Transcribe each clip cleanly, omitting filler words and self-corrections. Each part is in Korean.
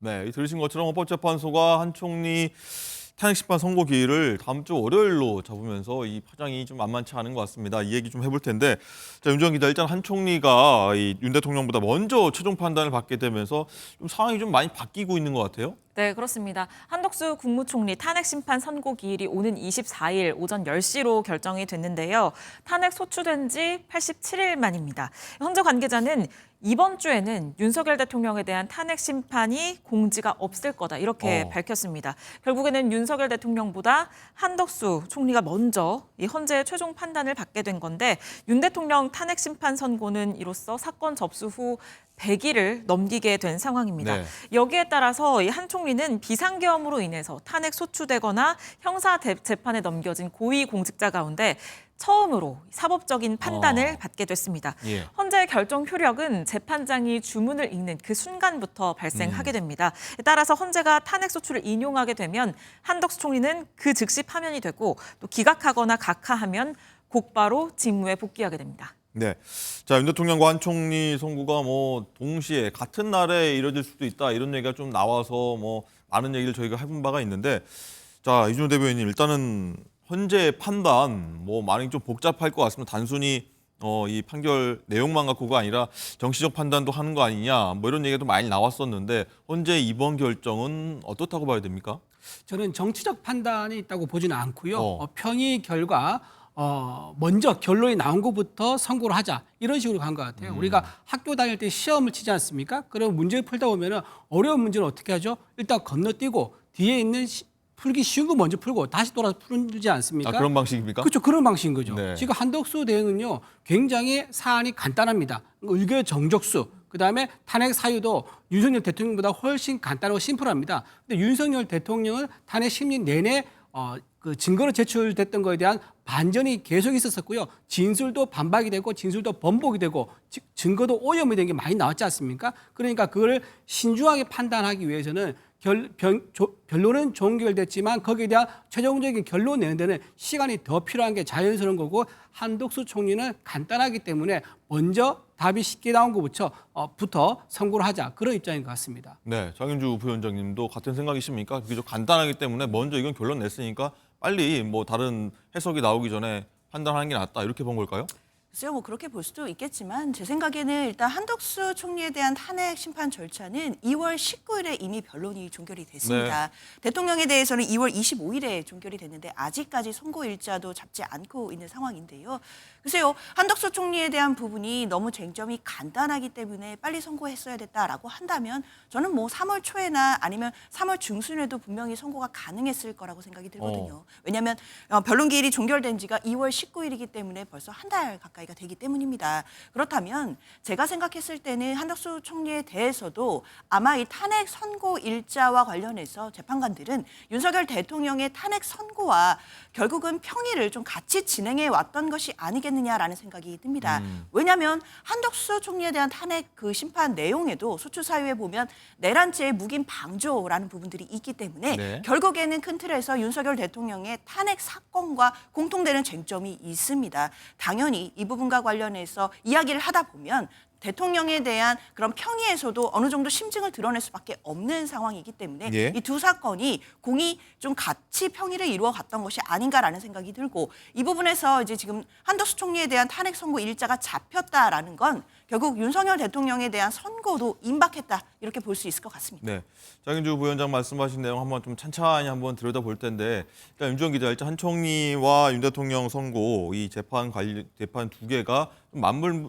네, 들으신 것처럼 헌법재판소가 한 총리 탄핵 심판 선고 기일을 다음 주 월요일로 잡으면서 이 파장이 좀 만만치 않은 것 같습니다. 이 얘기 좀 해볼 텐데, 자, 윤정원 기자, 일단 한 총리가 이 윤 대통령보다 먼저 최종 판단을 받게 되면서 좀 상황이 좀 많이 바뀌고 있는 것 같아요. 네, 그렇습니다. 한덕수 국무총리 탄핵 심판 선고 기일이 오는 24일 오전 10시로 결정이 됐는데요. 탄핵 소추된 지 87일 만입니다. 현재 관계자는 이번 주에는 윤석열 대통령에 대한 탄핵 심판이 공지가 없을 거다 이렇게 밝혔습니다. 결국에는 윤석열 대통령보다 한덕수 총리가 먼저 이 헌재의 최종 판단을 받게 된 건데 윤 대통령 탄핵 심판 선고는 이로써 사건 접수 후 100일을 넘기게 된 상황입니다. 네. 여기에 따라서 이 한 총리는 비상계엄으로 인해서 탄핵 소추되거나 형사 재판에 넘겨진 고위공직자 가운데 처음으로 사법적인 판단을 받게 됐습니다. 예. 헌재의 결정 효력은 재판장이 주문을 읽는 그 순간부터 발생하게 됩니다. 따라서 헌재가 탄핵 소추를 인용하게 되면 한덕수 총리는 그 즉시 파면이 되고 또 기각하거나 각하하면 곧바로 직무에 복귀하게 됩니다. 네. 자, 윤 대통령과 한 총리 선고가 뭐 동시에 같은 날에 이뤄질 수도 있다 이런 얘기가 좀 나와서 뭐 많은 얘기를 저희가 해본 바가 있는데, 자, 이준호 대변인 일단은 현재 판단 뭐 많이 좀 복잡할 것 같습니다. 단순히 이 판결 내용만 갖고가 아니라 정치적 판단도 하는 거 아니냐 뭐 이런 얘기가 좀 많이 나왔었는데 현재 이번 결정은 어떻다고 봐야 됩니까? 저는 정치적 판단이 있다고 보지는 않고요. 어. 평의 결과 먼저 결론이 나온 것부터 선고를 하자 이런 식으로 간 것 같아요. 우리가 학교 다닐 때 시험을 치지 않습니까? 그럼 문제를 풀다 보면은 어려운 문제는 어떻게 하죠? 일단 건너뛰고 뒤에 있는 풀기 쉬운 거 먼저 풀고 다시 돌아서 풀지 않습니까? 아, 그런 방식입니까? 그렇죠. 그런 방식인 거죠. 네. 지금 한덕수 대응은요, 굉장히 사안이 간단합니다. 의견 정적수, 그다음에 탄핵 사유도 윤석열 대통령보다 훨씬 간단하고 심플합니다. 근데 윤석열 대통령은 탄핵 심리 내내 그 증거로 제출됐던 거에 대한 반전이 계속 있었었고요. 진술도 반박이 되고 진술도 번복이 되고 증거도 오염이 된 게 많이 나왔지 않습니까? 그러니까 그걸 신중하게 판단하기 위해서는 결론은 종결됐지만 거기에 대한 최종적인 결론 내는 데는 시간이 더 필요한 게 자연스러운 거고 한덕수 총리는 간단하기 때문에 먼저 답이 쉽게 나온 것부터 선고를 하자 그런 입장인 것 같습니다. 네, 장윤주 부위원장님도 같은 생각이십니까? 그게 좀 간단하기 때문에 먼저 이건 결론 냈으니까 빨리 뭐 다른 해석이 나오기 전에 판단하는 게 낫다 이렇게 본 걸까요? 글쎄요, 뭐 그렇게 볼 수도 있겠지만 제 생각에는 일단 한덕수 총리에 대한 탄핵 심판 절차는 2월 19일에 이미 변론이 종결이 됐습니다. 대통령에 대해서는 2월 25일에 종결이 됐는데 아직까지 선고 일자도 잡지 않고 있는 상황인데요. 글쎄요, 한덕수 총리에 대한 부분이 너무 쟁점이 간단하기 때문에 빨리 선고했어야 됐다라고 한다면 저는 뭐 3월 초에나 아니면 3월 중순에도 분명히 선고가 가능했을 거라고 생각이 들거든요. 왜냐하면 변론 기일이 종결된 지가 2월 19일이기 때문에 벌써 한 달 가까이가 되기 때문입니다. 그렇다면 제가 생각했을 때는 한덕수 총리에 대해서도 아마 이 탄핵 선고 일자와 관련해서 재판관들은 윤석열 대통령의 탄핵 선고와 결국은 평의를 좀 같이 진행해 왔던 것이 아니겠느냐라는 생각이 듭니다. 왜냐하면 한덕수 총리에 대한 탄핵 그 심판 내용에도 소추 사유에 보면 내란죄의 묵인 방조라는 부분들이 있기 때문에 네. 결국에는 큰 틀에서 윤석열 대통령의 탄핵 사건과 공통되는 쟁점이 있습니다. 당연히 이 부분과 관련해서 이야기를 하다 보면 대통령에 대한 그런 평의에서도 어느 정도 심증을 드러낼 수밖에 없는 상황이기 때문에 예. 이 두 사건이 공이 좀 같이 평의를 이루어 갔던 것이 아닌가라는 생각이 들고 이 부분에서 이제 지금 한덕수 총리에 대한 탄핵 선고 일자가 잡혔다라는 건 결국 윤석열 대통령에 대한 선고도 임박했다 이렇게 볼 수 있을 것 같습니다. 네, 장윤주 부위원장 말씀하신 내용 한번 좀 찬찬히 한번 들여다볼 텐데, 일단 윤주원 기자, 일단 한 총리와 윤 대통령 선고 이 재판 두 개가 좀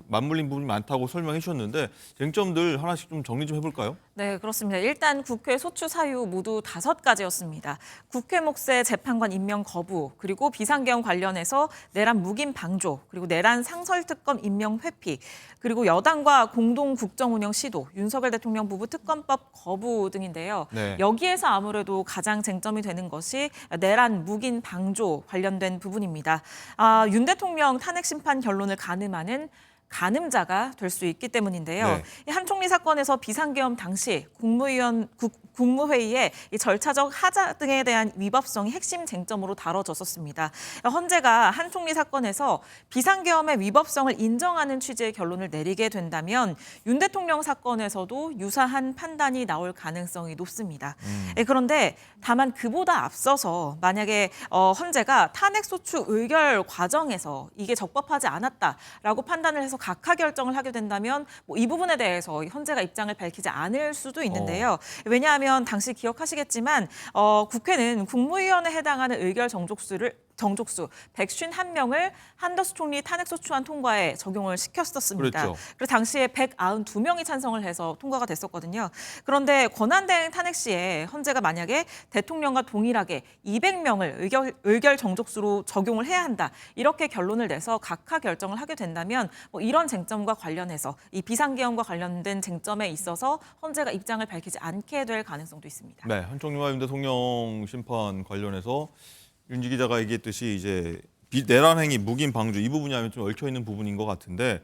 맞물린 부분이 많다고 설명해 주셨는데 쟁점들 하나씩 좀 정리 좀 해볼까요? 네, 그렇습니다. 일단 국회 소추 사유 모두 5가지였습니다. 국회 몫의 재판관 임명 거부, 그리고 비상계엄 관련해서 내란 묵인 방조, 그리고 내란 상설특검 임명 회피, 그리고 여당과 공동 국정운영 시도, 윤석열 대통령 부부 특검법 거부 등인데요. 네. 여기에서 아무래도 가장 쟁점이 되는 것이 내란 묵인 방조 관련된 부분입니다. 윤 대통령 탄핵 심판 결론을 가늠하는 가늠자가 될 수 있기 때문인데요. 네. 이 한 총리 사건에서 비상계엄 당시 국무회의에 이 절차적 하자 등에 대한 위법성이 핵심 쟁점으로 다뤄졌었습니다. 헌재가 한 총리 사건에서 비상계엄의 위법성을 인정하는 취지의 결론을 내리게 된다면 윤 대통령 사건에서도 유사한 판단이 나올 가능성이 높습니다. 그런데 다만 그보다 앞서서 만약에 헌재가 탄핵소추 의결 과정에서 이게 적법하지 않았다라고 판단을 해서 각하 결정을 하게 된다면 뭐 이 부분에 대해서 헌재가 입장을 밝히지 않을 수도 있는데요. 왜냐하면 당시 기억하시겠지만 국회는 국무위원에 해당하는 의결 정족수 151명을 한덕수 총리 탄핵소추안 통과에 적용을 시켰었습니다. 그렇죠. 그리고 당시에 192명이 찬성을 해서 통과가 됐었거든요. 그런데 권한대행 탄핵 시에 헌재가 만약에 대통령과 동일하게 200명을 의결 정족수로 적용을 해야 한다. 이렇게 결론을 내서 각하 결정을 하게 된다면 뭐 이런 쟁점과 관련해서 이 비상계엄과 관련된 쟁점에 있어서 헌재가 입장을 밝히지 않게 될 가능성도 있습니다. 네, 한 총리와 윤 대통령 심판 관련해서 윤지 기자가 얘기했듯이 이제 내란 행위, 묵인 방조 이 부분이 하면 좀 얽혀 있는 부분인 것 같은데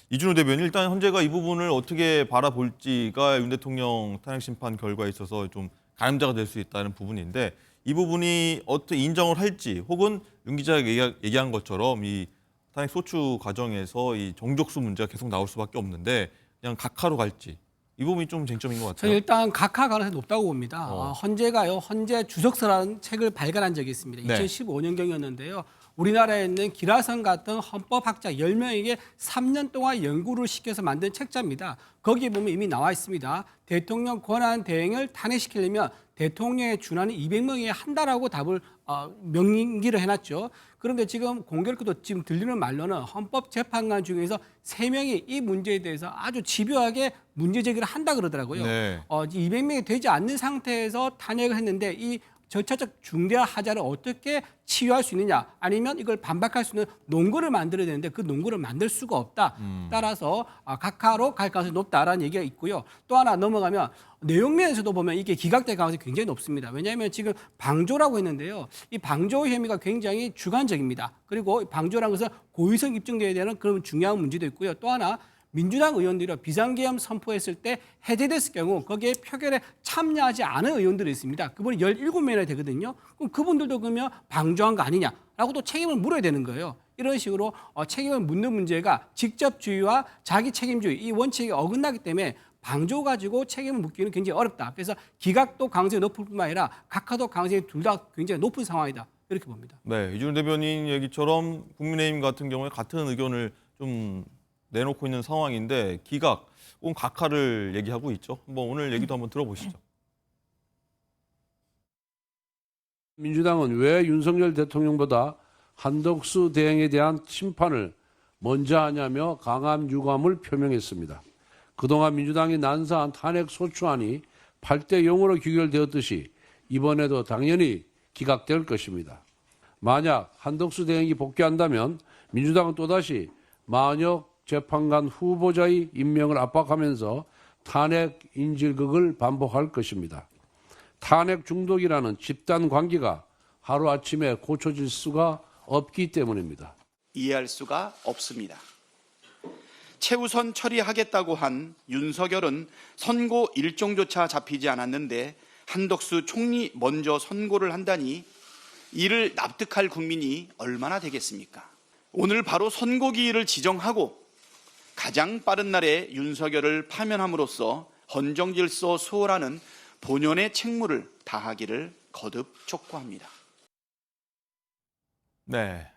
이준호 대변인 일단 헌재가 이 부분을 어떻게 바라볼지가 윤 대통령 탄핵 심판 결과에 있어서 좀 가늠자가 될 수 있다는 부분인데 이 부분이 어떻게 인정을 할지 혹은 윤 기자가 얘기한 것처럼 이 탄핵 소추 과정에서 이 정족수 문제가 계속 나올 수밖에 없는데 그냥 각하로 갈지 이 부분이 좀 쟁점인 것 같아요. 저는 일단 각하 가능성이 높다고 봅니다. 어. 헌재가요, 헌재 주석서라는 책을 발간한 적이 있습니다. 네. 2015년경이었는데요. 우리나라에 있는 기라성 같은 헌법학자 10명에게 3년 동안 연구를 시켜서 만든 책자입니다. 거기에 보면 이미 나와 있습니다. 대통령 권한 대행을 탄핵시키려면 대통령에 준하는 200명이 한다라고 답을 명기를 해놨죠. 그런데 지금 공교롭게도 지금 들리는 말로는 헌법재판관 중에서 3명이 이 문제에 대해서 아주 집요하게 문제 제기를 한다 그러더라고요. 네. 200명이 되지 않는 상태에서 탄핵을 했는데 이 절차적 중대한 하자를 어떻게 치유할 수 있느냐 아니면 이걸 반박할 수 있는 논거를 만들어야 되는데 그 논거를 만들 수가 없다. 따라서 각하로 갈 가능성이 높다라는 얘기가 있고요. 또 하나 넘어가면 내용면에서도 보면 이게 기각될 가능성이 굉장히 높습니다. 왜냐하면 지금 방조라고 했는데요. 이 방조 혐의가 굉장히 주관적입니다. 그리고 방조라는 것은 고의성 입증돼야 되는 그런 중요한 문제도 있고요. 또 하나 민주당 의원들이 비상계엄 선포했을 때 해제됐을 경우 거기에 표결에 참여하지 않은 의원들이 있습니다. 그분이 17명이나 되거든요. 그럼 그분들도 그러면 방조한 거 아니냐라고 또 책임을 물어야 되는 거예요. 이런 식으로 책임을 묻는 문제가 직접주의와 자기 책임주의 이 원칙에 어긋나기 때문에 방조 가지고 책임을 묻기는 굉장히 어렵다. 그래서 기각도 가능성이 높을 뿐만 아니라 각하도 가능성이 둘 다 굉장히 높은 상황이다. 이렇게 봅니다. 네, 이준호 대변인 얘기처럼 국민의힘 같은 경우에 같은 의견을 좀 내놓고 있는 상황인데 기각 혹은 각하를 얘기하고 있죠. 한번 오늘 얘기도 한번 들어보시죠. 민주당은 왜 윤석열 대통령보다 한덕수 대행에 대한 심판을 먼저 하냐며 강한 유감을 표명했습니다. 그동안 민주당이 난사한 탄핵 소추안이 8대 0으로 귀결되었듯이 이번에도 당연히 기각될 것입니다. 만약 한덕수 대행이 복귀한다면 민주당은 또다시 만역 재판관 후보자의 임명을 압박하면서 탄핵 인질극을 반복할 것입니다. 탄핵 중독이라는 집단 관계가 하루아침에 고쳐질 수가 없기 때문입니다. 이해할 수가 없습니다. 최우선 처리하겠다고 한 윤석열은 선고 일정조차 잡히지 않았는데 한덕수 총리 먼저 선고를 한다니 이를 납득할 국민이 얼마나 되겠습니까? 오늘 바로 선고기일을 지정하고 가장 빠른 날에 윤석열을 파면함으로써 헌정질서 수호라는 본연의 책무를 다하기를 거듭 촉구합니다. 네,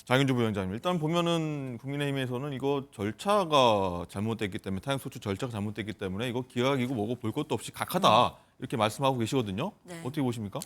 장윤주 부위원장님 일단 보면은 국민의힘에서는 이거 절차가 잘못됐기 때문에 탄핵소추 절차가 잘못됐기 때문에 이거 기각이고 뭐고 볼 것도 없이 각하다 이렇게 말씀하고 계시거든요. 네. 어떻게 보십니까?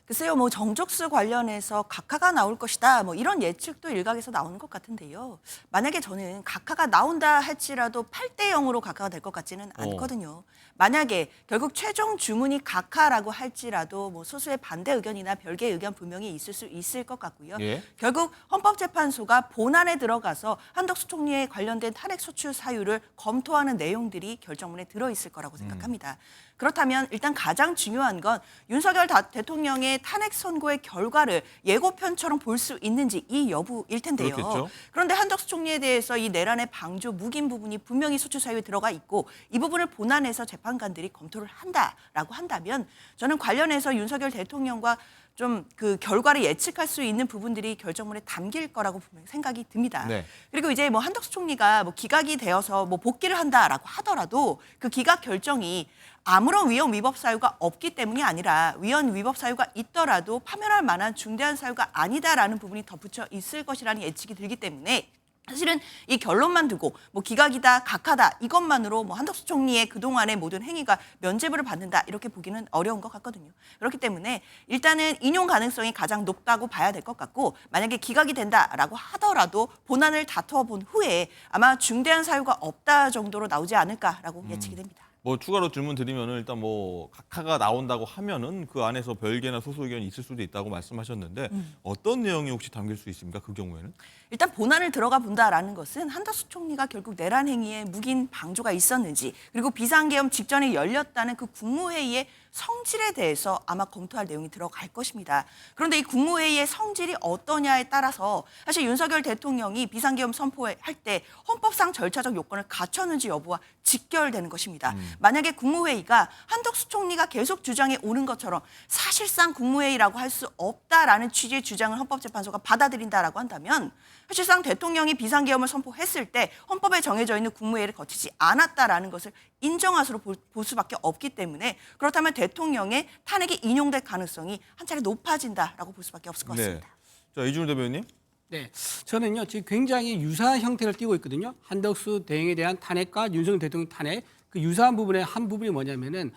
글쎄요, 뭐 정족수 관련해서 각하가 나올 것이다, 뭐 이런 예측도 일각에서 나오는 것 같은데요. 만약에 저는 각하가 나온다 할지라도 8대 0으로 각하가 될 것 같지는 않거든요. 만약에 결국 최종 주문이 각하라고 할지라도 뭐 소수의 반대 의견이나 별개의 의견 분명히 있을 것 같고요. 예. 결국 헌법재판소가 본안에 들어가서 한덕수 총리에 관련된 탄핵 소추 사유를 검토하는 내용들이 결정문에 들어 있을 거라고 생각합니다. 그렇다면 일단 가장 중요한 건 윤석열 대통령의 대통령의 탄핵 선고의 결과를 예고편처럼 볼 수 있는지 이 여부일 텐데요. 그렇겠죠. 그런데 한덕수 총리에 대해서 이 내란의 방조 묵인 부분이 분명히 소추 사유에 들어가 있고 이 부분을 본안에서 재판관들이 검토를 한다라고 한다면 저는 관련해서 윤석열 대통령과 좀 그 결과를 예측할 수 있는 부분들이 결정문에 담길 거라고 분명히 생각이 듭니다. 네. 그리고 이제 뭐 한덕수 총리가 뭐 기각이 되어서 뭐 복귀를 한다라고 하더라도 그 기각 결정이 아무런 위헌 위법 사유가 없기 때문이 아니라 위헌 위법 사유가 있더라도 파면할 만한 중대한 사유가 아니다라는 부분이 덧붙여 있을 것이라는 예측이 들기 때문에 사실은 이 결론만 두고 뭐 기각이다, 각하다 이것만으로 뭐 한덕수 총리의 그동안의 모든 행위가 면죄부를 받는다 이렇게 보기는 어려운 것 같거든요. 그렇기 때문에 일단은 인용 가능성이 가장 높다고 봐야 될 것 같고 만약에 기각이 된다라고 하더라도 본안을 다투어 본 후에 아마 중대한 사유가 없다 정도로 나오지 않을까라고 예측이 됩니다. 뭐 추가로 질문 드리면은 일단 뭐 각하가 나온다고 하면은 그 안에서 별개나 소수 의견이 있을 수도 있다고 말씀하셨는데 어떤 내용이 혹시 담길 수 있습니까? 그 경우에는? 일단 본안을 들어가 본다라는 것은 한덕수 총리가 결국 내란 행위에 묵인 방조가 있었는지 그리고 비상계엄 직전에 열렸다는 그 국무회의의 성질에 대해서 아마 검토할 내용이 들어갈 것입니다. 그런데 이 국무회의의 성질이 어떠냐에 따라서 사실 윤석열 대통령이 비상계엄 선포할 때 헌법상 절차적 요건을 갖췄는지 여부와 직결되는 것입니다. 만약에 국무회의가 한덕수 총리가 계속 주장해 오는 것처럼 사실상 국무회의라고 할 수 없다라는 취지의 주장을 헌법재판소가 받아들인다라고 한다면 사실상 대통령이 비상계엄을 선포했을 때 헌법에 정해져 있는 국무회의를 거치지 않았다라는 것을 인정할 볼 수밖에 없기 때문에 그렇다면 대통령의 탄핵이 인용될 가능성이 한 차례 높아진다라고 볼 수밖에 없을 것 같습니다. 자, 이준우 대변인님. 네, 저는요 지금 굉장히 유사한 형태를 띠고 있거든요. 한덕수 대행에 대한 탄핵과 윤석열 대통령 탄핵 그 유사한 부분의 한 부분이 뭐냐면은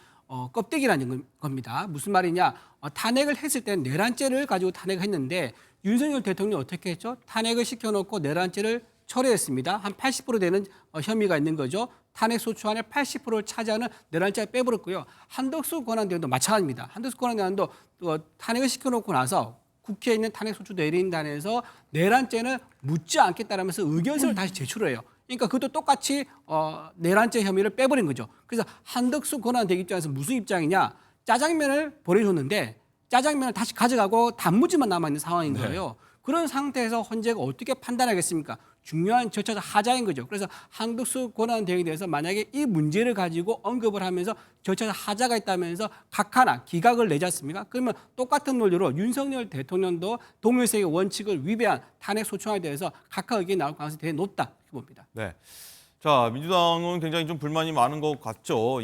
껍데기라는 겁니다. 무슨 말이냐? 탄핵을 했을 때 내란죄를 가지고 탄핵했는데 윤석열 대통령이 어떻게 했죠? 탄핵을 시켜놓고 내란죄를 철회했습니다. 한 80% 되는 혐의가 있는 거죠. 탄핵 소추안의 80%를 차지하는 내란죄를 빼버렸고요. 한덕수 권한대행도 마찬가지입니다. 한덕수 권한대행도 탄핵을 시켜놓고 나서 국회에 있는 탄핵소추 내린단에서 내란죄는 묻지 않겠다라면서 의견서를 다시 제출을 해요. 그러니까 그것도 똑같이 내란죄 혐의를 빼버린 거죠. 그래서 한덕수 권한대행 입장에서 무슨 입장이냐. 짜장면을 보내줬는데 짜장면을 다시 가져가고 단무지만 남아있는 상황인 거예요. 그런 상태에서 헌재가 어떻게 판단하겠습니까? 중요한 절차적 하자인 거죠. 그래서 한덕수 권한대행에 대해서 만약에 이 문제를 가지고 언급을 하면서 절차적 하자가 있다면서 각하나 기각을 내지 않습니까? 그러면 똑같은 논리로 윤석열 대통령도 동일세계 원칙을 위배한 탄핵 소추안에 대해서 각하 의견이 나올 가능성이 되게 높다 이렇게 봅니다. 네. 자, 민주당은 굉장히 좀 불만이 많은 것 같죠.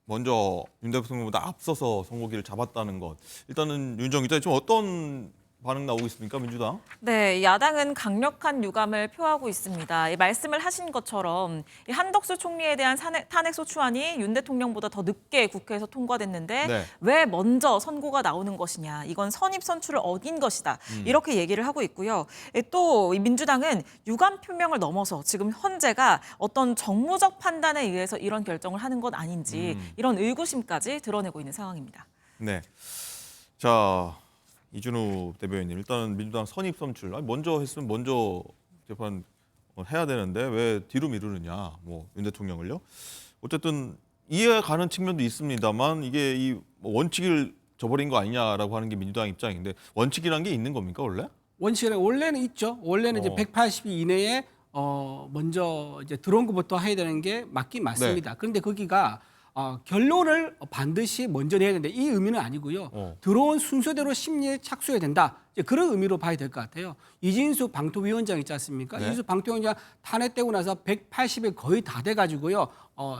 먼저 윤 대통령보다 앞서서 선고기를 잡았다는 것. 일단은 윤정 기자 좀 어떤 반응 나오고 있습니까, 민주당? 네, 야당은 강력한 유감을 표하고 있습니다. 말씀을 하신 것처럼 이 한덕수 총리에 대한 탄핵 소추안이 윤 대통령보다 더 늦게 국회에서 통과됐는데 네. 왜 먼저 선고가 나오는 것이냐. 이건 선입선출을 어긴 것이다. 이렇게 얘기를 하고 있고요. 또 민주당은 유감 표명을 넘어서 지금 헌재가 어떤 정무적 판단에 의해서 이런 결정을 하는 것 아닌지 이런 의구심까지 드러내고 있는 상황입니다. 네. 자, 이준우 대변인 일단은 민주당 선입 선출 먼저 했으면 먼저 재판 해야 되는데 왜 뒤로 미루느냐 뭐 윤 대통령을요. 어쨌든 이해가 가는 측면도 있습니다만 이게 이 원칙을 저버린 거 아니냐라고 하는 게 민주당 입장인데 원칙이란 게 있는 겁니까 원래? 원칙은 원래는 있죠. 원래는 이제 180일 이내에 먼저 이제 들어온 것부터 해야 되는 게 맞긴 맞습니다. 그런데 거기가 결론을 반드시 먼저 내야 되는데 이 의미는 아니고요. 들어온 순서대로 심리에 착수해야 된다. 이제 그런 의미로 봐야 될 것 같아요. 이진숙 방통위원장 있지 않습니까? 네. 이진숙 방통위원장 탄핵되고 나서 180일 거의 다 돼가지고요.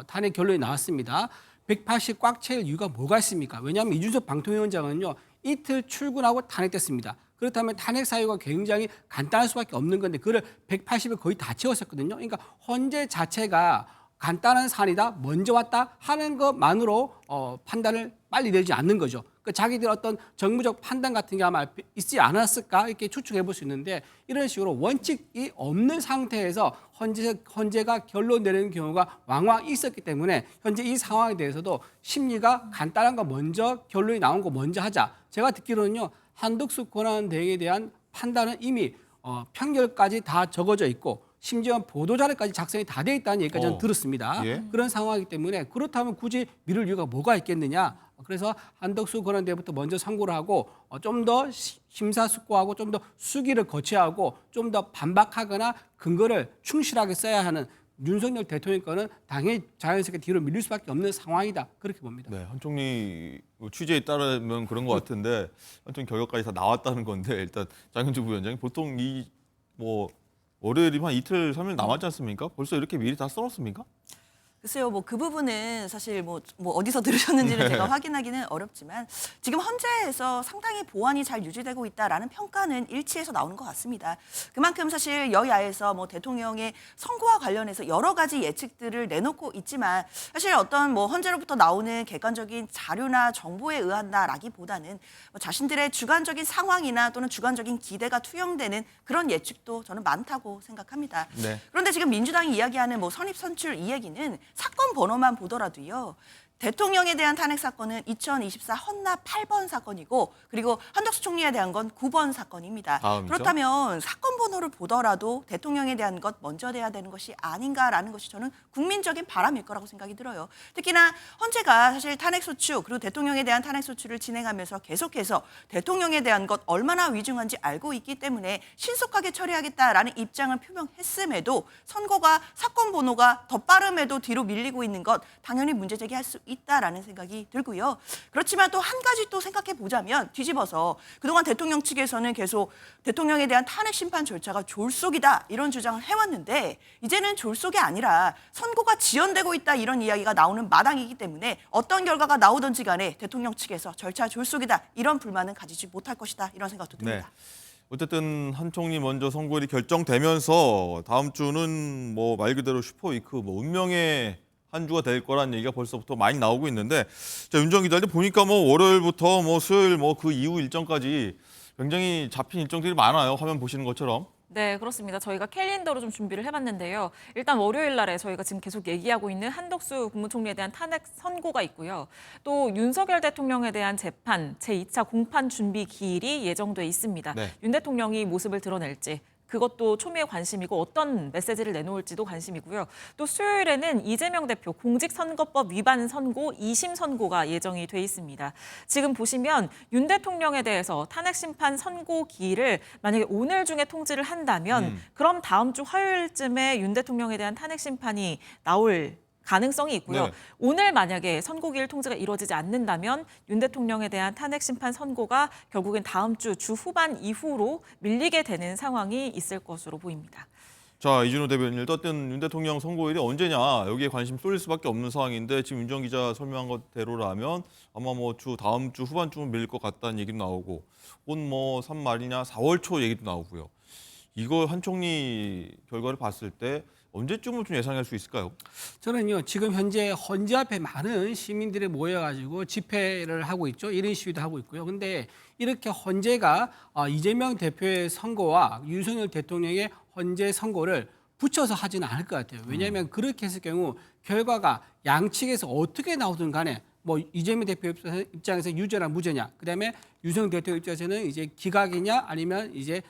탄핵 결론이 나왔습니다. 180 꽉 채울 이유가 뭐가 있습니까? 왜냐하면 이준석 방통위원장은요. 이틀 출근하고 탄핵됐습니다. 그렇다면 탄핵 사유가 굉장히 간단할 수밖에 없는 건데 그걸 180일 거의 다 채웠었거든요. 그러니까 헌재 자체가 간단한 사안이다, 먼저 왔다 하는 것만으로 판단을 빨리 내지 않는 거죠. 그러니까 자기들 어떤 정무적 판단 같은 게 아마 있지 않았을까 이렇게 추측해 볼 수 있는데 이런 식으로 원칙이 없는 상태에서 헌재가 결론 내리는 경우가 왕왕 있었기 때문에 현재 이 상황에 대해서도 심리가 간단한 거 먼저 결론이 나온 거 먼저 하자. 제가 듣기로는요 한덕수 권한대행에 대한 판단은 이미 판결까지 다 적어져 있고 심지어 보도자료까지 작성이 다 돼 있다는 얘기까지 저는 들었습니다. 예. 그런 상황이기 때문에 그렇다면 굳이 미룰 이유가 뭐가 있겠느냐. 그래서 한덕수 권한대부터 먼저 선고를 하고 좀 더 심사숙고하고 좀 더 수기를 거쳐야 하고 좀 더 반박하거나 근거를 충실하게 써야 하는 윤석열 대통령 거는 당연히 자연스럽게 뒤로 밀릴 수밖에 없는 상황이다. 그렇게 봅니다. 네, 한 총리 취재에 따르면 그런 것 같은데 하여튼 결과까지 다 나왔다는 건데 일단 장현주 부위원장이 보통 이 뭐 월요일이면 한 이틀 3일 남았지 않습니까? 벌써 이렇게 미리 다 써놨습니까? 글쎄요, 뭐 그 부분은 사실 뭐 어디서 들으셨는지는 제가 확인하기는 어렵지만 지금 헌재에서 상당히 보안이 잘 유지되고 있다라는 평가는 일치해서 나오는 것 같습니다. 그만큼 사실 여야에서 뭐 대통령의 선고와 관련해서 여러 가지 예측들을 내놓고 있지만 사실 어떤 뭐 헌재로부터 나오는 객관적인 자료나 정보에 의한다라기보다는 뭐 자신들의 주관적인 상황이나 또는 주관적인 기대가 투영되는 그런 예측도 저는 많다고 생각합니다. 네. 그런데 지금 민주당이 이야기하는 뭐 선입 선출 이 얘기는 사건 번호만 보더라도요. 대통령에 대한 탄핵 사건은 2024 헌납 8번 사건이고 그리고 한덕수 총리에 대한 건 9번 사건입니다. 다음이죠. 그렇다면 사건 번호를 보더라도 대통령에 대한 것 먼저 돼야 되는 것이 아닌가라는 것이 저는 국민적인 바람일 거라고 생각이 들어요. 특히나 헌재가 사실 탄핵소추 그리고 대통령에 대한 탄핵소추를 진행하면서 계속해서 대통령에 대한 것 얼마나 위중한지 알고 있기 때문에 신속하게 처리하겠다라는 입장을 표명했음에도 선고가 사건 번호가 더 빠름에도 뒤로 밀리고 있는 것 당연히 문제 제기할 수 있다라는 생각이 들고요. 그렇지만 또 한 가지 또 생각해 보자면 뒤집어서 그동안 대통령 측에서는 계속 대통령에 대한 탄핵 심판 절차가 졸속이다 이런 주장을 해왔는데 이제는 졸속이 아니라 선고가 지연되고 있다 이런 이야기가 나오는 마당이기 때문에 어떤 결과가 나오든지 간에 대통령 측에서 절차 졸속이다 이런 불만은 가지지 못할 것이다 이런 생각도 듭니다. 네. 어쨌든 한 총리 먼저 선고일이 결정되면서 다음 주는 뭐 말 그대로 슈퍼위크 뭐 운명의 한 주가 될 거란 얘기가 벌써부터 많이 나오고 있는데 자, 윤정 기자님 보니까 뭐 월요일부터 뭐 수요일 뭐 그 이후 일정까지 굉장히 잡힌 일정들이 많아요. 화면 보시는 것처럼. 네, 그렇습니다. 저희가 캘린더로 좀 준비를 해봤는데요. 일단 월요일 날에 저희가 지금 계속 얘기하고 있는 한덕수 국무총리에 대한 탄핵 선고가 있고요. 또 윤석열 대통령에 대한 재판, 제2차 공판 준비 기일이 예정돼 있습니다. 네. 윤 대통령이 모습을 드러낼지 그것도 초미의 관심이고 어떤 메시지를 내놓을지도 관심이고요. 또 수요일에는 이재명 대표 공직선거법 위반 선고 2심 선고가 예정이 돼 있습니다. 지금 보시면 윤 대통령에 대해서 탄핵 심판 선고 기일을 만약에 오늘 중에 통지를 한다면 그럼 다음 주 화요일쯤에 윤 대통령에 대한 탄핵 심판이 나올 가능성이 있고요. 네. 오늘 만약에 선고기일 통지가 이루어지지 않는다면 윤 대통령에 대한 탄핵 심판 선고가 결국엔 다음 주 후반 이후로 밀리게 되는 상황이 있을 것으로 보입니다. 자, 이준호 대변인, 어쨌든 윤 대통령 선고일이 언제냐 여기에 관심 쏠릴 수밖에 없는 상황인데 지금 윤정 기자 설명한 것대로라면 아마 뭐 다음 주 후반쯤은 밀릴 것 같다는 얘기도 나오고 혹은 뭐 3 말이냐 4월 초 얘기도 나오고요. 이거 한 총리 결과를 봤을 때 언제쯤을 좀 예상할 수 있을까요? 저는요 지금 현재 헌재 앞에 많은 시민들이 모여가지고 집회를 하고 있죠. 이런 시위도 하고 있고요. 근데 이렇게 헌재가 이재명 대표의 선고와 윤석열 대통령의 헌재 선고를 붙여서 하지는 않을 것 같아요. 왜냐하면 그렇게 했을 경우 결과가 양측에서 어떻게 나오든 간에 뭐 이재명 대표 입장에서 유죄나 무죄냐, 그다음에 윤석열 대통령 입장에서는 이제 기각이냐 아니면 이제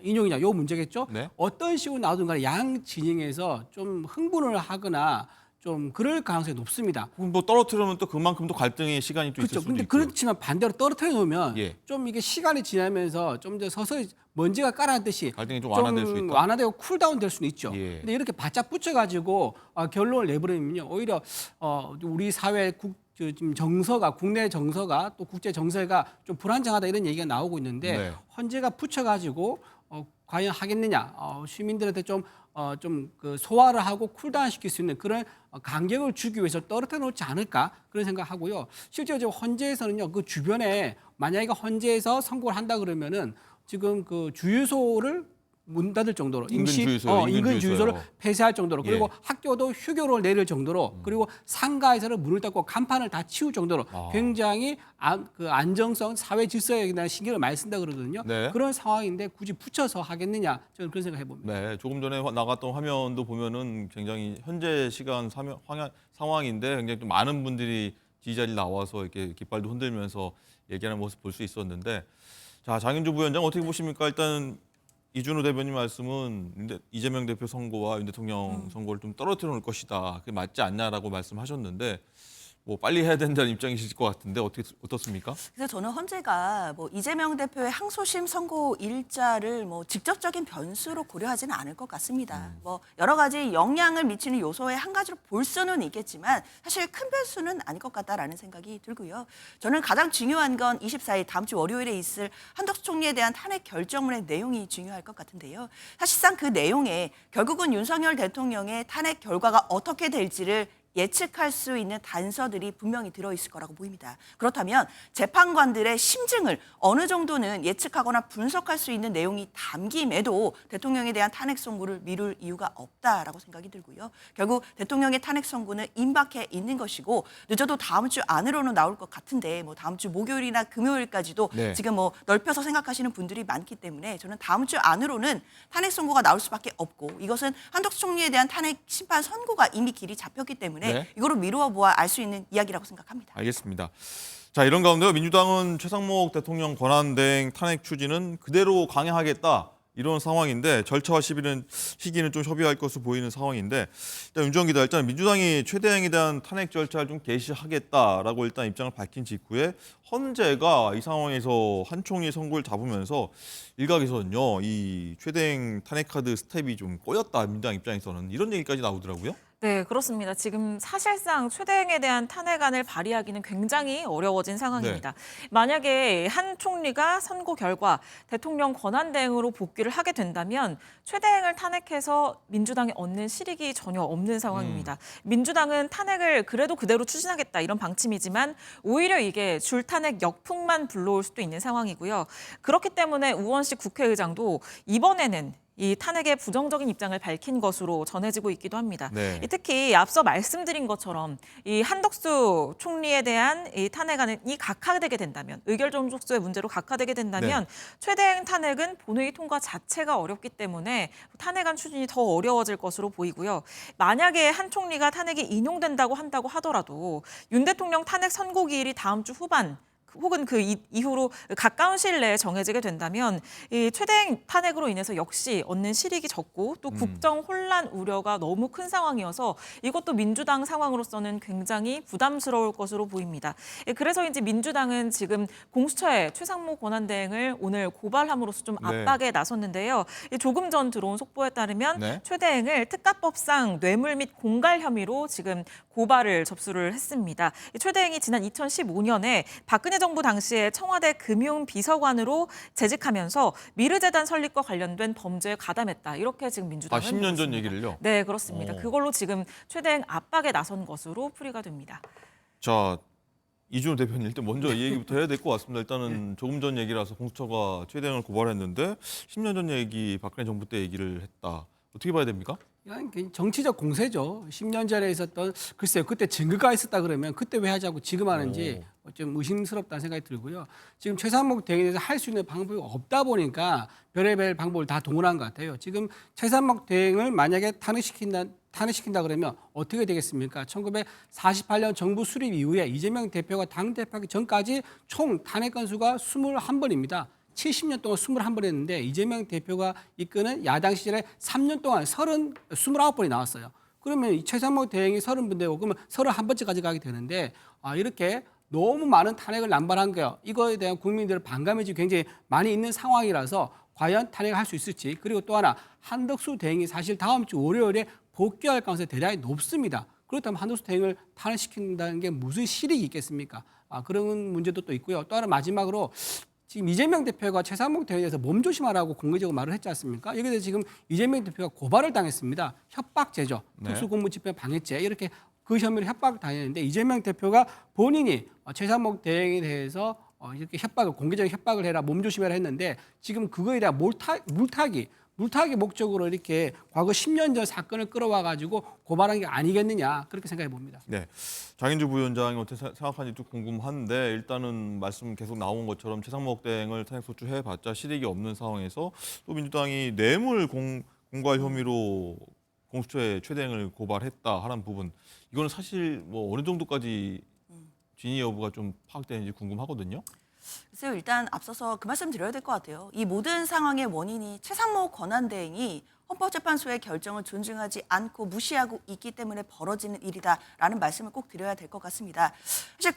인용이냐 요 문제겠죠. 네. 어떤 식으로 나오든 간에 양 진영에서 좀 흥분을 하거나 좀 그럴 가능성이 높습니다. 혹은 뭐 떨어뜨리면 또 그만큼 또 갈등의 시간이 또 있을 그렇죠. 수도 근데 있고요. 그렇지만 반대로 떨어뜨려 놓으면 예. 좀 이게 시간이 지나면서 좀 더 서서히 먼지가 깔아앉듯이 갈등이 좀 완화될 수 있다. 완화되고 쿨다운 될 수는 있죠. 예. 근데 이렇게 바짝 붙여가지고 결론을 내버리면요 오히려 우리 사회 지금 정서가 국내 정서가 또 국제 정서가 좀 불안정하다 이런 얘기가 나오고 있는데 네. 헌재가 붙여가지고 과연 하겠느냐 시민들한테 좀 그 소화를 하고 쿨다운 시킬 수 있는 그런 간격을 주기 위해서 떨어뜨려 놓지 않을까 그런 생각하고요. 실제로 지금 헌재에서는요 그 주변에 만약에 헌재에서 선고를 한다 그러면은 지금 그 주유소를 문 닫을 정도로 인근 주유소요, 인근 인근 주유소를 주유소요. 폐쇄할 정도로 그리고 예. 학교도 휴교를 내릴 정도로 그리고 상가에서는 문을 닫고 간판을 다 치울 정도로 굉장히 그 안정성 사회 질서에 대한 신경을 많이 쓴다 그러거든요. 네. 그런 상황인데 굳이 붙여서 하겠느냐 저는 그런 생각해 봅니다. 네, 조금 전에 나갔던 화면도 보면은 굉장히 현재 시간 상황인데 굉장히 좀 많은 분들이 지지자리 나와서 이렇게 깃발도 흔들면서 얘기하는 모습 볼 수 있었는데 자, 장윤주 부위원장 어떻게 보십니까? 일단 이준호 대변인 말씀은 이재명 대표 선거와 윤 대통령 선거를 좀 떨어뜨려 놓을 것이다. 그게 맞지 않냐라고 말씀하셨는데 뭐 빨리 해야 된다는 입장이실 것 같은데 어떻습니까? 그래서 저는 헌재가 뭐 이재명 대표의 항소심 선고 일자를 뭐 직접적인 변수로 고려하지는 않을 것 같습니다. 뭐 여러 가지 영향을 미치는 요소의 한 가지로 볼 수는 있겠지만 사실 큰 변수는 아닐 것 같다라는 생각이 들고요. 저는 가장 중요한 건 24일 다음 주 월요일에 있을 한덕수 총리에 대한 탄핵 결정문의 내용이 중요할 것 같은데요. 사실상 그 내용에 결국은 윤석열 대통령의 탄핵 결과가 어떻게 될지를 예측할 수 있는 단서들이 분명히 들어있을 거라고 보입니다. 그렇다면 재판관들의 심증을 어느 정도는 예측하거나 분석할 수 있는 내용이 담김에도 대통령에 대한 탄핵 선고를 미룰 이유가 없다라고 생각이 들고요. 결국 대통령의 탄핵 선고는 임박해 있는 것이고 늦어도 다음 주 안으로는 나올 것 같은데 뭐 다음 주 목요일이나 금요일까지도 네. 지금 뭐 넓혀서 생각하시는 분들이 많기 때문에 저는 다음 주 안으로는 탄핵 선고가 나올 수밖에 없고 이것은 한덕수 총리에 대한 탄핵 심판 선고가 이미 길이 잡혔기 때문에 네. 이거를 미루어 보아 알 수 있는 이야기라고 생각합니다. 알겠습니다. 자, 이런 가운데 민주당은 최상목 대통령 권한대행 탄핵 추진은 그대로 강행하겠다. 이런 상황인데 절차와 시기는 좀 협의할 것으로 보이는 상황인데 일단 윤정 기자 일단 민주당이 최대행에 대한 탄핵 절차를 좀 개시하겠다라고 일단 입장을 밝힌 직후에 헌재가 이 상황에서 한 총리 선고를 잡으면서 일각에서는요 이 최대행 탄핵 카드 스텝이 좀 꼬였다 민주당 입장에서는 이런 얘기까지 나오더라고요. 네, 그렇습니다. 지금 사실상 최대행에 대한 탄핵안을 발의하기는 굉장히 어려워진 상황입니다. 만약에 한 총리가 선고 결과 대통령 권한대행으로 복귀를 하게 된다면 최대행을 탄핵해서 민주당이 얻는 실익이 전혀 없는 상황입니다. 민주당은 탄핵을 그래도 그대로 추진하겠다 이런 방침이지만 오히려 이게 줄탄핵 역풍만 불러올 수도 있는 상황이고요. 그렇기 때문에 우원식 국회의장도 이번에는 이 탄핵에 부정적인 입장을 밝힌 것으로 전해지고 있기도 합니다. 네. 특히 앞서 말씀드린 것처럼 이 한덕수 총리에 대한 이 탄핵안이 각하되게 된다면 의결 존속수의 문제로 각하되게 된다면 최대행 탄핵은 본회의 통과 자체가 어렵기 때문에 탄핵안 추진이 더 어려워질 것으로 보이고요. 만약에 한 총리가 탄핵이 인용된다고 한다고 하더라도 윤 대통령 탄핵 선고 기일이 다음 주 후반 혹은 그 이후로 가까운 시일 내에 정해지게 된다면 이 최대행 탄핵으로 인해서 역시 얻는 실익이 적고 또 국정 혼란 우려가 너무 큰 상황이어서 이것도 민주당 상황으로서는 굉장히 부담스러울 것으로 보입니다. 그래서인지 민주당은 지금 공수처에 최상목 권한대행을 오늘 고발함으로써 좀 압박에 나섰는데요. 조금 전 들어온 속보에 따르면 최대행을 특가법상 뇌물 및 공갈 혐의로 지금 고발을 접수를 했습니다. 최대행이 지난 2015년에 박근혜 정부 당시에 청와대 금융비서관으로 재직하면서 미르재단 설립과 관련된 범죄에 가담했다. 이렇게 지금 민주당은 10년 전 보고 있습니다. 얘기를요? 네, 그렇습니다. 그걸로 지금 최대행 압박에 나선 것으로 풀이가 됩니다. 자, 이준호 대표님 일단 먼저 이 얘기부터 해야 될 것 같습니다. 일단은 조금 전 얘기라서 공수처가 최대행을 고발했는데 10년 전 얘기 박근혜 정부 때 얘기를 했다. 어떻게 봐야 됩니까? 그냥 정치적 공세죠. 10년 전에 있었던 글쎄요. 그때 증거가 있었다 그러면 그때 왜 하자고 지금 하는지 좀 의심스럽다는 생각이 들고요. 지금 최상목 대행에 대해서 할 수 있는 방법이 없다 보니까 별의별 방법을 다 동원한 것 같아요. 지금 최상목 대행을 만약에 탄핵시킨다 그러면 어떻게 되겠습니까? 1948년 정부 수립 이후에 이재명 대표가 당대표하기 전까지 총 탄핵 건수가 21번입니다. 70년 동안 21번 했는데 이재명 대표가 이끄는 야당 시절에 3년 동안 29번이 나왔어요. 그러면 이 최상목 대행이 30번 되고 그러면 31번째까지 가게 되는데 이렇게 너무 많은 탄핵을 남발한 거예요. 이거에 대한 국민들의 반감이 굉장히 많이 있는 상황이라서 과연 탄핵을 할 수 있을지. 그리고 또 하나 한덕수 대행이 사실 다음 주 월요일에 복귀할 가능성이 대단히 높습니다. 그렇다면 한덕수 대행을 탄핵시킨다는 게 무슨 실익이 있겠습니까? 그런 문제도 또 있고요. 또 하나 마지막으로 지금 이재명 대표가 최상목 대행에 대해서 몸조심하라고 공개적으로 말을 했지 않습니까? 여기에 대해서 지금 이재명 대표가 고발을 당했습니다. 협박죄죠. 특수공무집행 방해죄 이렇게 그 혐의로 협박을 당했는데 이재명 대표가 본인이 최상목 대행에 대해서 이렇게 공개적인 협박을 해라 몸조심해라 했는데 지금 그거에 대한 물타기 목적으로 이렇게 과거 10년 전 사건을 끌어와 가지고 고발한 게 아니겠느냐 그렇게 생각해 봅니다. 네, 장인주 부위원장이 어떻게 생각하는지 좀 궁금한데 일단은 말씀 계속 나온 것처럼 최상목 대행을 탄핵 소추해봤자 실익이 없는 상황에서 또 민주당이 뇌물 공갈 혐의로 공수처에 최대행을 고발했다 하는 부분 이거는 사실 뭐 어느 정도까지 진위 여부가 좀 파악되는지 궁금하거든요. 글쎄요, 일단 앞서서 그 말씀 드려야 될 것 같아요. 이 모든 상황의 원인이 최상목 권한대행이 헌법재판소의 결정을 존중하지 않고 무시하고 있기 때문에 벌어지는 일이다라는 말씀을 꼭 드려야 될 것 같습니다. 사실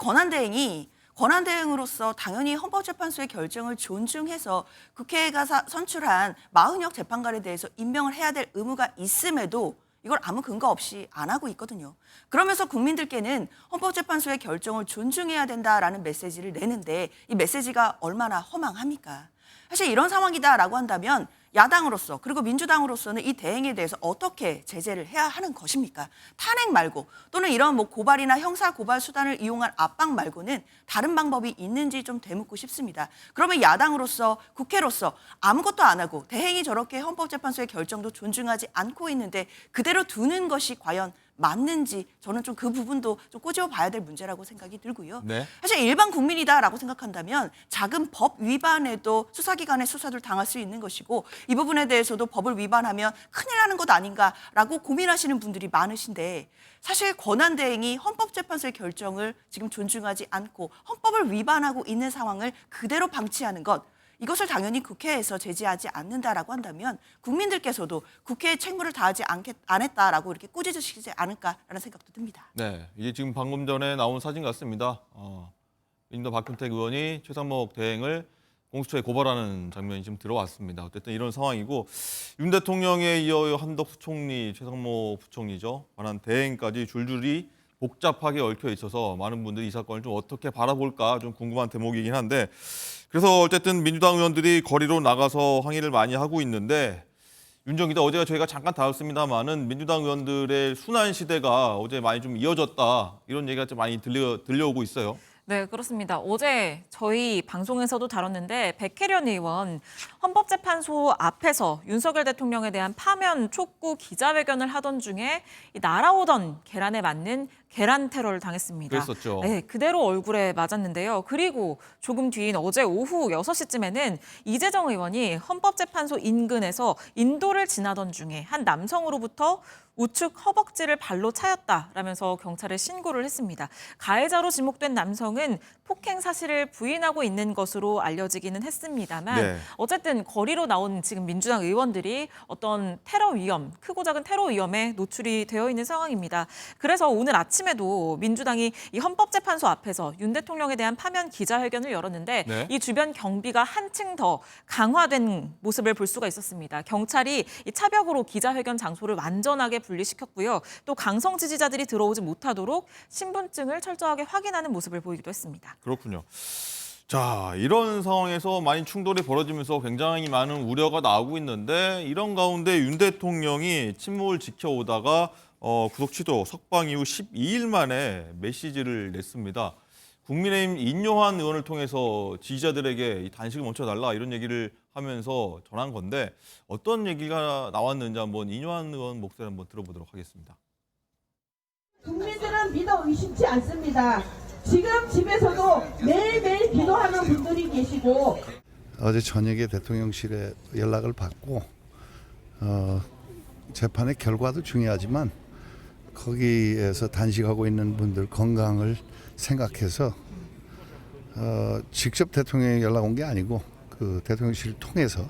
권한대행으로서 당연히 헌법재판소의 결정을 존중해서 국회가 선출한 마은혁 재판관에 대해서 임명을 해야 될 의무가 있음에도 이걸 아무 근거 없이 안 하고 있거든요. 그러면서 국민들께는 헌법재판소의 결정을 존중해야 된다라는 메시지를 내는데 이 메시지가 얼마나 허망합니까? 사실 이런 상황이다라고 한다면 야당으로서 그리고 민주당으로서는 이 대행에 대해서 어떻게 제재를 해야 하는 것입니까? 탄핵 말고 또는 이런 고발이나 형사 고발 수단을 이용한 압박 말고는 다른 방법이 있는지 좀 되묻고 싶습니다. 그러면 야당으로서 국회로서 아무것도 안 하고 대행이 저렇게 헌법재판소의 결정도 존중하지 않고 있는데 그대로 두는 것이 과연 맞는지 저는 좀 그 부분도 좀 꼬집어 봐야 될 문제라고 생각이 들고요. 네. 사실 일반 국민이다라고 생각한다면 작은 법 위반에도 수사기관의 수사를 당할 수 있는 것이고 이 부분에 대해서도 법을 위반하면 큰일 나는 것 아닌가라고 고민하시는 분들이 많으신데 사실 권한대행이 헌법재판소의 결정을 지금 존중하지 않고 헌법을 위반하고 있는 상황을 그대로 방치하는 것 이것을 당연히 국회에서 제지하지 않는다라고 한다면 국민들께서도 국회의 책무를 다하지 안 했다라고 이렇게 꾸짖으시지 않을까라는 생각도 듭니다. 네, 이게 지금 방금 전에 나온 사진 같습니다. 민주당 박근택 의원이 최상목 대행을 공수처에 고발하는 장면이 지금 들어왔습니다. 어쨌든 이런 상황이고 윤 대통령에 이어 한덕수 총리, 최상목 부총리죠. 관한 대행까지 줄줄이 복잡하게 얽혀 있어서 많은 분들이 이 사건을 좀 어떻게 바라볼까 좀 궁금한 대목이긴 한데 그래서 어쨌든 민주당 의원들이 거리로 나가서 항의를 많이 하고 있는데 윤정 기자 어제가 저희가 잠깐 다뤘습니다만은 민주당 의원들의 순환 시대가 어제 많이 좀 이어졌다 이런 얘기가 좀 많이 들려오고 있어요. 네, 그렇습니다. 어제 저희 방송에서도 다뤘는데 백혜련 의원 헌법재판소 앞에서 윤석열 대통령에 대한 파면 촉구 기자회견을 하던 중에 이 날아오던 계란에 맞는 계란 테러를 당했습니다. 그랬었죠. 네, 그대로 얼굴에 맞았는데요. 그리고 조금 뒤인 어제 오후 6시쯤에는 이재정 의원이 헌법재판소 인근에서 인도를 지나던 중에 한 남성으로부터 우측 허벅지를 발로 차였다라면서 경찰에 신고를 했습니다. 가해자로 지목된 남성은 폭행 사실을 부인하고 있는 것으로 알려지기는 했습니다만 네. 어쨌든 거리로 나온 지금 민주당 의원들이 어떤 테러 위험, 크고 작은 테러 위험에 노출이 되어 있는 상황입니다. 그래서 오늘 아침에도 민주당이 이 헌법재판소 앞에서 윤 대통령에 대한 파면 기자회견을 열었는데 네. 이 주변 경비가 한층 더 강화된 모습을 볼 수가 있었습니다. 경찰이 이 차벽으로 기자회견 장소를 완전하게 분리시켰고요. 또 강성 지지자들이 들어오지 못하도록 신분증을 철저하게 확인하는 모습을 보이기도 했습니다. 그렇군요. 자, 이런 상황에서 많이 충돌이 벌어지면서 굉장히 많은 우려가 나오고 있는데 이런 가운데 윤 대통령이 침묵을 지켜오다가 구속 취소 석방 이후 12일 만에 메시지를 냈습니다. 국민의힘 인요한 의원을 통해서 지지자들에게 이 단식을 멈춰달라 이런 얘기를 하면서 전한 건데 어떤 얘기가 나왔는지 한번 인요한 의원 목소리 한번 들어보도록 하겠습니다. 국민들은 믿어 의심치 않습니다. 지금 집에서도 매일매일 기도하는 분들이 계시고 어제 저녁에 대통령실에 연락을 받고 재판의 결과도 중요하지만 거기에서 단식하고 있는 분들 건강을 생각해서 직접 대통령이 연락 온 게 아니고 그 대통령실을 통해서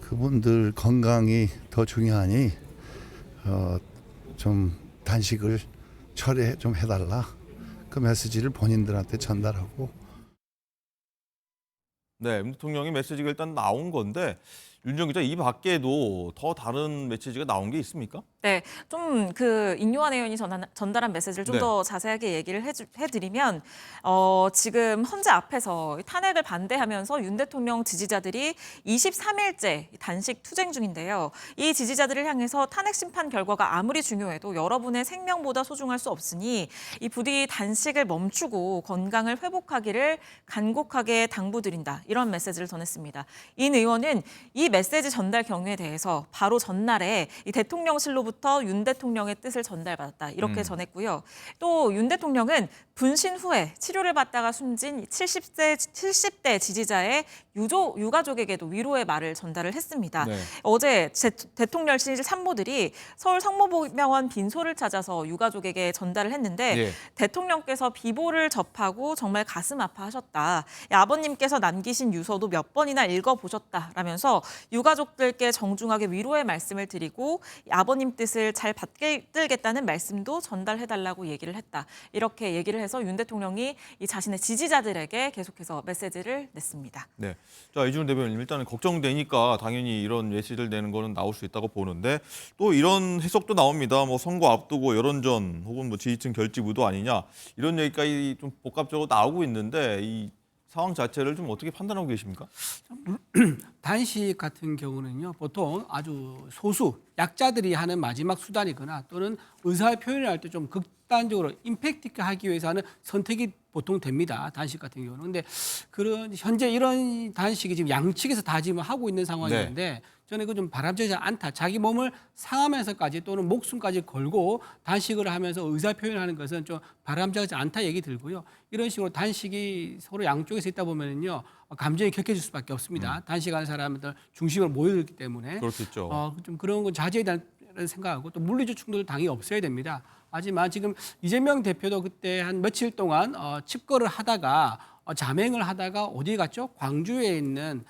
그분들 건강이 더 중요하니 좀 단식을 철회 좀 해달라 그 메시지를 본인들한테 전달하고. 네, 윤 대통령의 메시지가 일단 나온 건데 윤정 기자 이 밖에도 더 다른 메시지가 나온 게 있습니까? 네, 좀 그 인요한 의원이 전달한 메시지를 좀 네. 더 자세하게 얘기를 해드리면 지금 헌재 앞에서 탄핵을 반대하면서 윤 대통령 지지자들이 23일째 단식 투쟁 중인데요. 이 지지자들을 향해서 탄핵 심판 결과가 아무리 중요해도 여러분의 생명보다 소중할 수 없으니 이 부디 단식을 멈추고 건강을 회복하기를 간곡하게 당부드린다. 이런 메시지를 전했습니다. 인 의원은 이 메시지 전달 경위에 대해서 바로 전날에 이 대통령실로부터 위로부터 윤 대통령의 뜻을 전달받았다. 이렇게 전했고요. 또 윤 대통령은 분신 후에 치료를 받다가 숨진 70대 지지자의 유가족에게도 위로의 말을 전달을 했습니다. 네. 어제 대통령실 산모들이 서울 성모병원 빈소를 찾아서 유가족에게 전달을 했는데 예. 대통령께서 비보를 접하고 정말 가슴 아파하셨다. 아버님께서 남기신 유서도 몇 번이나 읽어보셨다라면서 유가족들께 정중하게 위로의 말씀을 드리고 아버님 뜻을 잘 받들겠다는 말씀도 전달해달라고 얘기를 했다. 이렇게 얘기를 해서 윤 대통령이 이 자신의 지지자들에게 계속해서 메시지를 냈습니다. 네. 자, 이준우 대변인 일단은 걱정되니까 당연히 이런 메시지를 내는 거는 나올 수 있다고 보는데 또 이런 해석도 나옵니다. 뭐 선거 앞두고 여론전 혹은 뭐 지지층 결집 의도 아니냐 이런 얘기까지 좀 복합적으로 나오고 있는데 이 상황 자체를 좀 어떻게 판단하고 계십니까? 단식 같은 경우는요, 보통 아주 소수 약자들이 하는 마지막 수단이거나 또는 의사 표현을 할 때 좀 극단적으로 임팩트 있게 하기 위해서 하는 선택이 보통 됩니다. 단식 같은 경우는. 근데 그런 현재 이런 단식이 지금 양측에서 다 지금 하고 있는 상황인데 저는 이거 좀 바람직하지 않다. 자기 몸을 상하면서까지 또는 목숨까지 걸고 단식을 하면서 의사 표현하는 것은 좀 바람직하지 않다 얘기 들고요. 이런 식으로 단식이 서로 양쪽에서 있다 보면은요, 감정이 격해질 수밖에 없습니다. 단식하는 사람들 중심으로 모여들기 때문에 그럴 수 있죠. 좀 그런 건 자제해야 된다는 생각하고 또 물리적 충돌도 당연히 없어야 됩니다. 하지만 지금 이재명 대표도 그때 한 며칠 동안 칩거를 하다가 자맹을 하다가 어디에 갔죠? 광주에 있는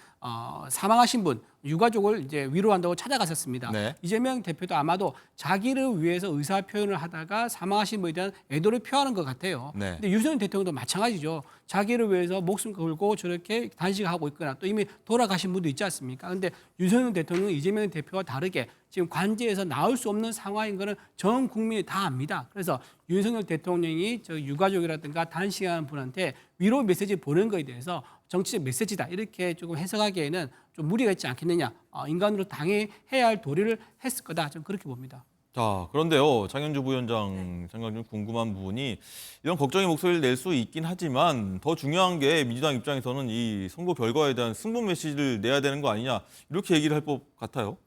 사망하신 분 유가족을 이제 위로한다고 찾아갔었습니다. 네. 이재명 대표도 아마도 자기를 위해서 의사 표현을 하다가 사망하신 분에 대한 애도를 표하는 것 같아요. 네. 근데 윤석열 대통령도 마찬가지죠. 자기를 위해서 목숨 걸고 저렇게 단식하고 있거나 또 이미 돌아가신 분도 있지 않습니까? 근데 윤석열 대통령은 이재명 대표와 다르게 지금 관제에서 나올 수 없는 상황인 거는 전 국민이 다 압니다. 그래서 윤석열 대통령이 저 유가족이라든가 단식하는 분한테 위로 메시지 보낸 거에 대해서 정치적 메시지다 이렇게 조금 해석하기에는 좀 무리가 있지 않겠느냐. 인간으로 당해야 할 도리를 했을 거다. 좀 그렇게 봅니다. 자, 그런데요. 장현주 부위원장 생각 좀 궁금한 부분이 이런 걱정의 목소리를 낼 수 있긴 하지만 더 중요한 게 민주당 입장에서는 이 선거 결과에 대한 승부 메시지를 내야 되는 거 아니냐 이렇게 얘기를 할 법 같아요.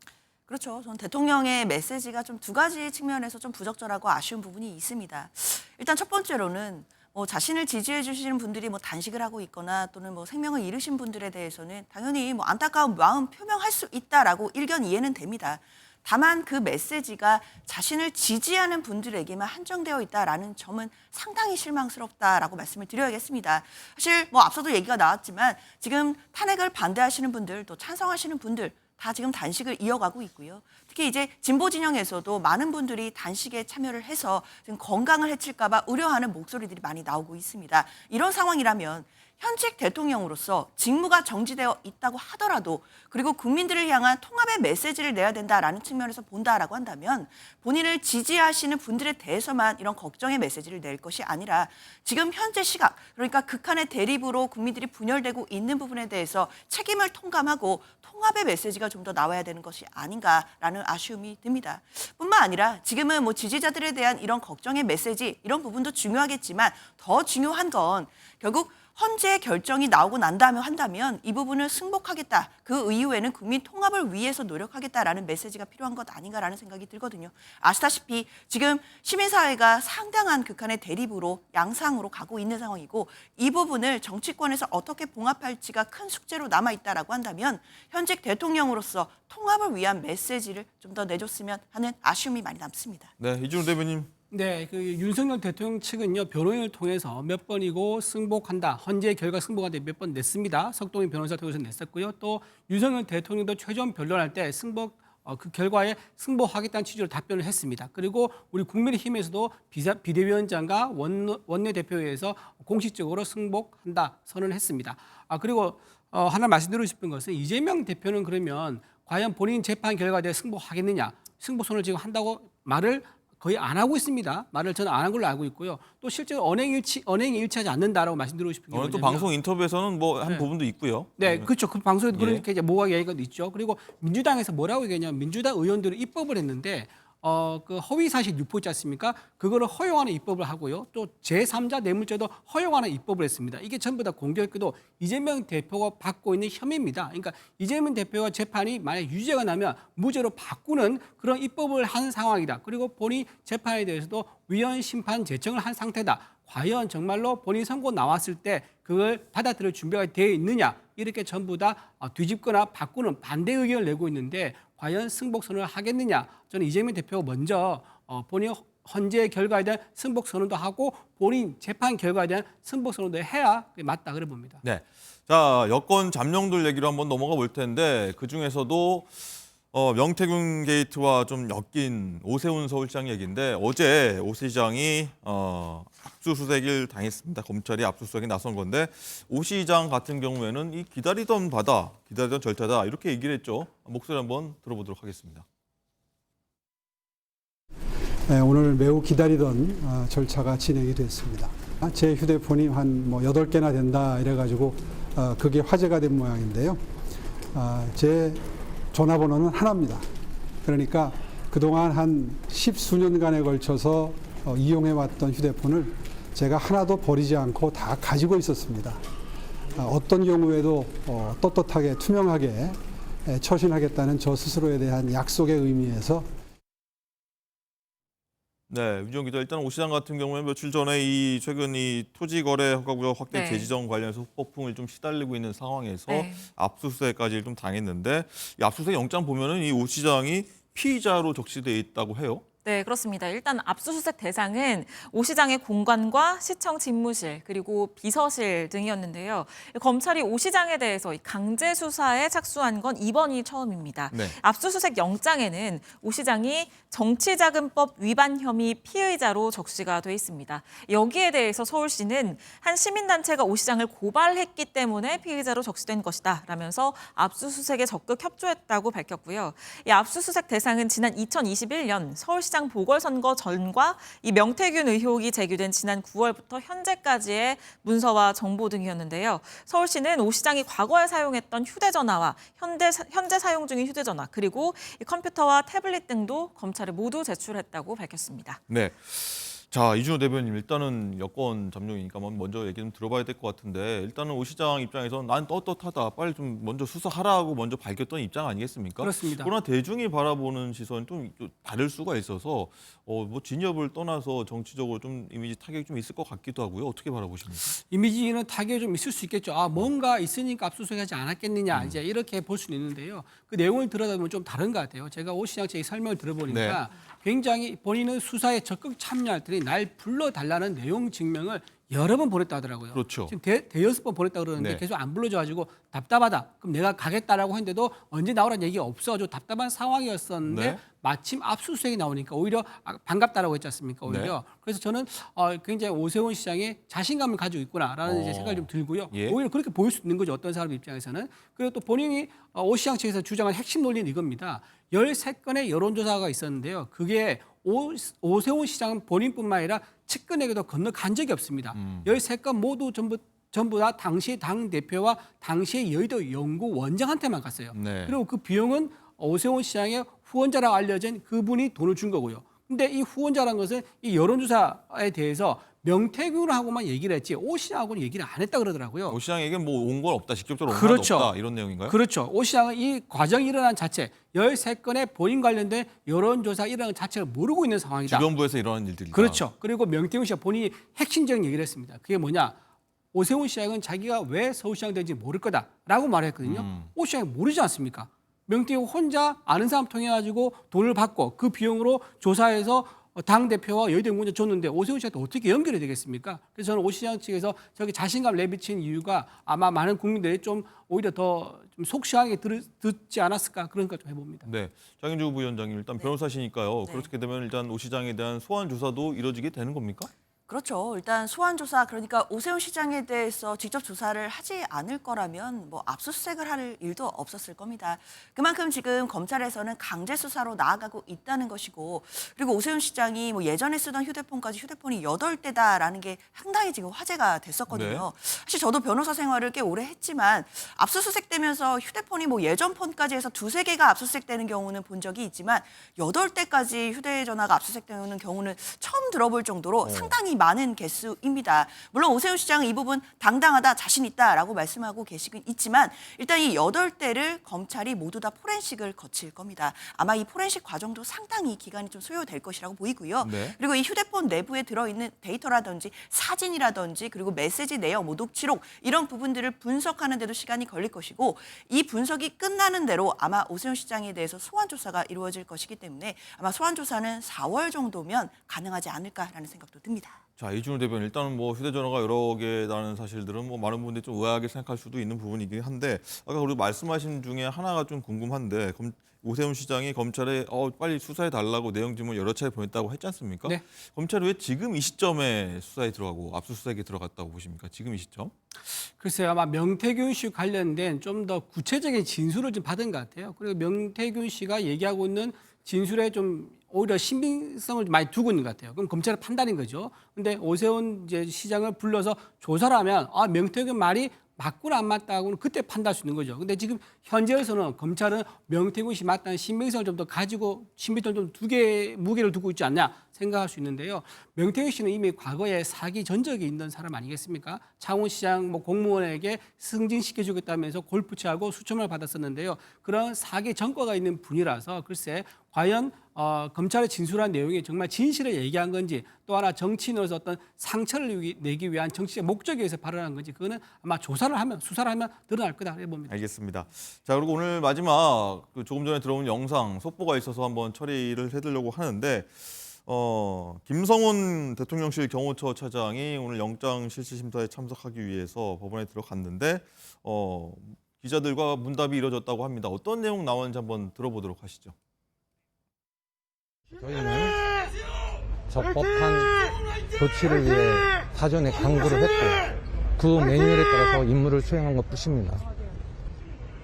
그렇죠. 전 대통령의 메시지가 좀 두 가지 측면에서 좀 부적절하고 아쉬운 부분이 있습니다. 일단 첫 번째로는 자신을 지지해 주시는 분들이 단식을 하고 있거나 또는 생명을 잃으신 분들에 대해서는 당연히 안타까운 마음 표명할 수 있다라고 일견 이해는 됩니다. 다만 그 메시지가 자신을 지지하는 분들에게만 한정되어 있다라는 점은 상당히 실망스럽다라고 말씀을 드려야겠습니다. 사실 앞서도 얘기가 나왔지만 지금 탄핵을 반대하시는 분들 또 찬성하시는 분들 다 지금 단식을 이어가고 있고요. 특히 이제 진보 진영에서도 많은 분들이 단식에 참여를 해서 지금 건강을 해칠까 봐 우려하는 목소리들이 많이 나오고 있습니다. 이런 상황이라면 현직 대통령으로서 직무가 정지되어 있다고 하더라도 그리고 국민들을 향한 통합의 메시지를 내야 된다라는 측면에서 본다라고 한다면 본인을 지지하시는 분들에 대해서만 이런 걱정의 메시지를 낼 것이 아니라 지금 현재 시각 그러니까 극한의 대립으로 국민들이 분열되고 있는 부분에 대해서 책임을 통감하고 통합의 메시지가 좀 더 나와야 되는 것이 아닌가라는 아쉬움이 듭니다. 뿐만 아니라 지금은 지지자들에 대한 이런 걱정의 메시지 이런 부분도 중요하겠지만 더 중요한 건 결국 헌재 결정이 나오고 한다면 이 부분을 승복하겠다. 그 이후에는 국민 통합을 위해서 노력하겠다라는 메시지가 필요한 것 아닌가라는 생각이 들거든요. 아시다시피 지금 시민사회가 상당한 극한의 대립으로 양상으로 가고 있는 상황이고 이 부분을 정치권에서 어떻게 봉합할지가 큰 숙제로 남아있다라고 한다면 현직 대통령으로서 통합을 위한 메시지를 좀 더 내줬으면 하는 아쉬움이 많이 남습니다. 네, 이준우 대변인. 네, 그 윤석열 대통령 측은요 변호인을 통해서 몇 번이고 승복한다, 헌재 결과 승복한다 몇 번 냈습니다. 석동희 변호사 통해서 냈었고요. 또 윤석열 대통령도 최종 변론할 때 그 결과에 승복하겠다는 취지로 답변을 했습니다. 그리고 우리 국민의힘에서도 비대위원장과 원내대표회에서 공식적으로 승복한다 선언을 했습니다. 그리고 하나 말씀드리고 싶은 것은 이재명 대표는 그러면 과연 본인 재판 결과에 대해 승복하겠느냐, 승복선언을 지금 한다고 말을 거의 안 하고 있습니다. 말을 저는 안 한 걸로 알고 있고요. 또 실제로 언행이 일치하지 않는다라고 말씀드리고 싶은 게 오늘 또 뭐냐면 방송 인터뷰에서는 한 부분도 있고요. 네, 그렇죠. 그 방송에도 예. 그렇게 이제 모호하게 얘기가 있죠. 그리고 민주당에서 뭐라고 얘기하냐면 민주당 의원들은 입법을 했는데 그 허위사실 유포 있지 않습니까? 그거를 허용하는 입법을 하고요. 또 제3자 뇌물죄도 허용하는 입법을 했습니다. 이게 전부 다 공교롭게도 이재명 대표가 받고 있는 혐의입니다. 그러니까 이재명 대표가 재판이 만약 유죄가 나면 무죄로 바꾸는 그런 입법을 한 상황이다. 그리고 본인 재판에 대해서도 위헌 심판 제청을 한 상태다. 과연 정말로 본인 선고 나왔을 때 그걸 받아들일 준비가 되어 있느냐 이렇게 전부 다 뒤집거나 바꾸는 반대 의견을 내고 있는데 과연 승복 선언을 하겠느냐 저는 이재명 대표가 먼저 본인 헌재 결과에 대한 승복 선언도 하고 본인 재판 결과에 대한 승복 선언도 해야 그게 맞다 그래 봅니다. 네. 자, 여권 잠룡들 얘기로 한번 넘어가 볼 텐데 그 중에서도 명태균 게이트와 좀 엮인 오세훈 서울시장 얘기인데 어제 오 시장이 압수수색을 당했습니다. 검찰이 압수수색에 나선 건데 오 시장 같은 경우에는 이 기다리던 바다, 기다리던 절차다 이렇게 얘기를 했죠. 목소리 한번 들어보도록 하겠습니다. 네, 오늘 매우 기다리던 절차가 진행이 됐습니다. 제 휴대폰이 한 8개나 된다 이래가지고 그게 화제가 된 모양인데요. 제 전화번호는 하나입니다. 그러니까 그동안 한 10수년간에 걸쳐서 이용해왔던 휴대폰을 제가 하나도 버리지 않고 다 가지고 있었습니다. 어떤 경우에도 떳떳하게 투명하게 처신하겠다는 저 스스로에 대한 약속의 의미에서 네, 유정 기자 일단 오 시장 같은 경우는 며칠 전에 최근 이 토지 거래 허가구역 확대 네. 재지정 관련해서 후폭풍을 좀 시달리고 있는 상황에서 네. 압수수색까지 좀 당했는데 이 압수수색 영장 보면은 이 오 시장이 피의자로 적시돼 있다고 해요. 네, 그렇습니다. 일단 압수수색 대상은 오 시장의 공관과 시청 집무실 그리고 비서실 등이었는데요. 검찰이 오 시장에 대해서 강제 수사에 착수한 건 이번이 처음입니다. 네. 압수수색 영장에는 오 시장이 정치자금법 위반 혐의 피의자로 적시가 돼 있습니다. 여기에 대해서 서울시는 한 시민단체가 오 시장을 고발했기 때문에 피의자로 적시된 것이다 라면서 압수수색에 적극 협조했다고 밝혔고요. 이 압수수색 대상은 지난 2021년 서울시장 보궐선거 전과 이 명태균 의혹이 제기된 지난 9월부터 현재까지의 문서와 정보 등이었는데요. 서울시는 오 시장이 과거에 사용했던 휴대전화와 현재 사용 중인 휴대전화 그리고 이 컴퓨터와 태블릿 등도 검찰에 모두 제출했다고 밝혔습니다. 네. 자, 이준호 대변인 일단은 여권 잠룡이니까 먼저 얘기 좀 들어봐야 될 것 같은데 일단은 오 시장 입장에서 난 떳떳하다. 빨리 좀 먼저 수사하라고 먼저 밝혔던 입장 아니겠습니까? 그렇습니다. 그러나 대중이 바라보는 시선이 좀 다를 수가 있어서 뭐 진협을 떠나서 정치적으로 좀 이미지 타격이 좀 있을 것 같기도 하고요. 어떻게 바라보십니까? 이미지는 타격이 좀 있을 수 있겠죠. 뭔가 있으니까 압수수색하지 않았겠느냐 이제 이렇게 볼 수는 있는데요. 그 내용을 들여다보면 좀 다른 것 같아요. 제가 오 시장 측의 설명을 들어보니까 굉장히 본인은 수사에 적극 참여할 테니 날 불러달라는 내용 증명을 여러 번 보냈다 하더라고요. 그렇죠. 지금 대여섯 번 보냈다 그러는데 네. 계속 안 불러줘가지고 답답하다. 그럼 내가 가겠다라고 했는데도 언제 나오라는 얘기가 없어가지고 답답한 상황이었었는데 네. 마침 압수수색이 나오니까 오히려 반갑다라고 했지 않습니까? 오히려. 네. 그래서 저는 굉장히 오세훈 시장에 자신감을 가지고 있구나라는 이제 생각이 좀 들고요. 예. 오히려 그렇게 보일 수 있는 거죠. 어떤 사람 입장에서는. 그리고 또 본인이 오 시장 측에서 주장한 핵심 논리는 이겁니다. 13건의 여론조사가 있었는데요. 그게 오세훈 시장은 본인뿐만 아니라 측근에게도 건너간 적이 없습니다. 13건 모두 전부 다 당시 당대표와 당시의 여의도 연구원장한테만 갔어요. 네. 그리고 그 비용은 오세훈 시장의 후원자라고 알려진 그분이 돈을 준 거고요. 근데 이 후원자라는 것은 이 여론조사에 대해서 명태균하고만 얘기를 했지 오 시장하고는 얘기를 안 했다 그러더라고요. 오 시장에게 뭐 온 건 없다. 직접적으로 온 그렇죠. 건 없다. 이런 내용인가요? 그렇죠. 오 시장은 이 과정이 일어난 자체 13건의 본인 관련된 여론조사 일어난 자체를 모르고 있는 상황이다. 주변부에서 일어난 일들이다. 그렇죠. 그리고 명태균 씨가 본인이 핵심적인 얘기를 했습니다. 그게 뭐냐. 오세훈 시장은 자기가 왜 서울시장 된지 모를 거다라고 말했거든요. 오 시장이 모르지 않습니까? 명태균 혼자 아는 사람 통해 가지고 돈을 받고 그 비용으로 조사해서 당대표와 여의도 연구원장 줬는데 오세훈 씨한테 어떻게 연결이 되겠습니까? 그래서 저는 오 시장 측에서 저기 자신감 내비친 이유가 아마 많은 국민들이 좀 오히려 더 좀 속시하게 듣지 않았을까 그런 생각 좀 해봅니다. 네, 장윤주 부위원장님 일단 변호사시니까요. 네. 그렇게 되면 일단 오 시장에 대한 소환 조사도 이뤄지게 되는 겁니까? 그렇죠. 일단 소환 조사, 그러니까 오세훈 시장에 대해서 직접 조사를 하지 않을 거라면 뭐 압수수색을 할 일도 없었을 겁니다. 그만큼 지금 검찰에서는 강제 수사로 나아가고 있다는 것이고, 그리고 오세훈 시장이 뭐 예전에 쓰던 휴대폰까지 휴대폰이 8대다라는 게 상당히 지금 화제가 됐었거든요. 사실 저도 변호사 생활을 꽤 오래 했지만 압수수색되면서 휴대폰이 뭐 예전 폰까지 해서 2-3개가 압수수색되는 경우는 본 적이 있지만 8대까지 휴대전화가 압수수색되는 경우는 처음 들어볼 정도로 상당히 많은 개수입니다. 물론 오세훈 시장은 이 부분 당당하다, 자신 있다라고 말씀하고 계시긴 있지만 일단 이 8대를 검찰이 모두 다 포렌식을 거칠 겁니다. 아마 이 포렌식 과정도 상당히 기간이 좀 소요될 것이라고 보이고요. 네. 그리고 이 휴대폰 내부에 들어있는 데이터라든지 사진이라든지 그리고 메시지 내역, 뭐 녹취록 이런 부분들을 분석하는 데도 시간이 걸릴 것이고, 이 분석이 끝나는 대로 아마 오세훈 시장에 대해서 소환 조사가 이루어질 것이기 때문에 아마 소환 조사는 4월 정도면 가능하지 않을까라는 생각도 듭니다. 자, 이준호 대변인, 일단은 뭐 휴대전화가 여러 개라는 사실들은 뭐 많은 분들이 좀 의아하게 생각할 수도 있는 부분이긴 한데, 아까 우리 말씀하신 중에 하나가 좀 궁금한데, 오세훈 시장이 검찰에 빨리 수사해 달라고 내용 질문 여러 차례 보냈다고 했지 않습니까? 네. 검찰이 왜 지금 이 시점에 수사에 들어가고 압수수색에 들어갔다고 보십니까? 지금 이 시점? 글쎄요, 아마 명태균 씨 관련된 좀 더 구체적인 진술을 좀 받은 것 같아요. 그리고 명태균 씨가 얘기하고 있는 진술에 좀 오히려 신빙성을 많이 두고 있는 것 같아요. 그럼 검찰의 판단인 거죠. 근데 오세훈 이제 시장을 불러서 조사를 하면 명태균 말이 맞구나 안 맞다고는 그때 판단할 수 있는 거죠. 근데 지금 현재에서는 검찰은 명태균 씨 맞다는 신빙성을 좀 더 가지고 신빙성을 좀 무게를 두고 있지 않냐 생각할 수 있는데요. 명태균 씨는 이미 과거에 사기 전적이 있는 사람 아니겠습니까? 창원시장 뭐 공무원에게 승진시켜주겠다면서 골프채하고 수천만을 받았었는데요. 그런 사기 전과가 있는 분이라서 글쎄 과연 검찰의 진술한 내용이 정말 진실을 얘기한 건지, 또 하나 정치인으로서 어떤 상처를 내기 위한 정치적 목적에 의해서 발언한 건지, 그거는 아마 조사를 하면, 수사를 하면 드러날 거다 그래 봅니다. 알겠습니다. 자, 그리고 오늘 마지막 조금 전에 들어온 영상 속보가 있어서 한번 처리를 해드리려고 하는데, 김성훈 대통령실 경호처 차장이 오늘 영장 실시 심사에 참석하기 위해서 법원에 들어갔는데 기자들과 문답이 이뤄졌다고 합니다. 어떤 내용 나왔는지 한번 들어보도록 하시죠. 저희는 적법한 조치를 위해 사전에 강구를 했고 그 매뉴얼에 따라서 임무를 수행한 것 뿐입니다.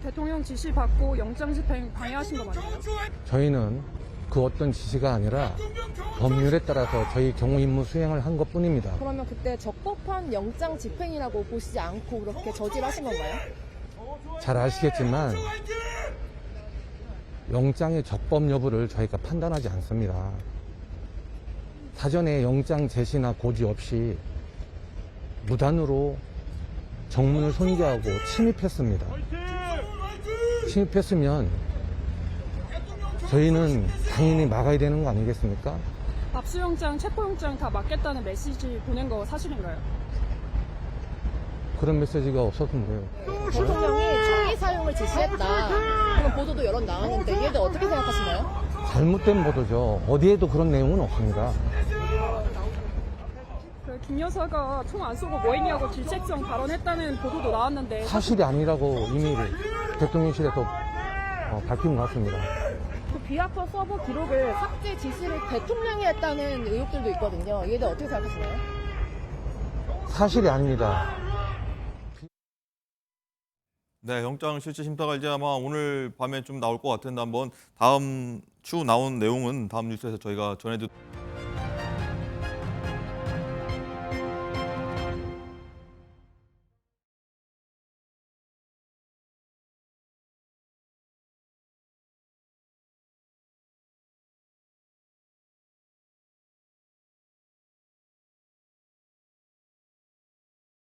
대통령 지시 받고 영장 집행 방해하신 거 맞나요? 저희는 그 어떤 지시가 아니라 법률에 따라서 저희 경우 임무 수행을 한 것 뿐입니다. 그러면 그때 적법한 영장 집행이라고 보시지 않고 그렇게 저질하신 건가요? 잘 아시겠지만 영장의 적법 여부를 저희가 판단하지 않습니다. 사전에 영장 제시나 고지 없이 무단으로 정문을 손괴하고 침입했습니다. 침입했으면 저희는 당연히 막아야 되는 거 아니겠습니까? 압수영장, 체포영장 다 맞겠다는 메시지 보낸 거 사실인가요? 그런 메시지가 없었던데요. 대통령이 총기 사용을 지시했다. 그런 보도도 여러 나왔는데 이에 대해 어떻게 생각하시나요? 잘못된 보도죠. 어디에도 그런 내용은 없습니다. 김 여사가 총 안 쏘고 뭐했냐고 질책성 발언했다는 보도도 나왔는데 사실이 아니라고 이미 대통령실에서 밝힌 것 같습니다. 그 비학화 서버 기록을 삭제 지시를 대통령이 했다는 의혹들도 있거든요. 이에 대해 어떻게 생각하시나요? 사실이 아닙니다. 네, 영장 실시 심사가 이제 아마 오늘 밤에 좀 나올 것 같은데 한번 다음 추 나온 내용은 다음 뉴스에서 저희가 전해드릴게요.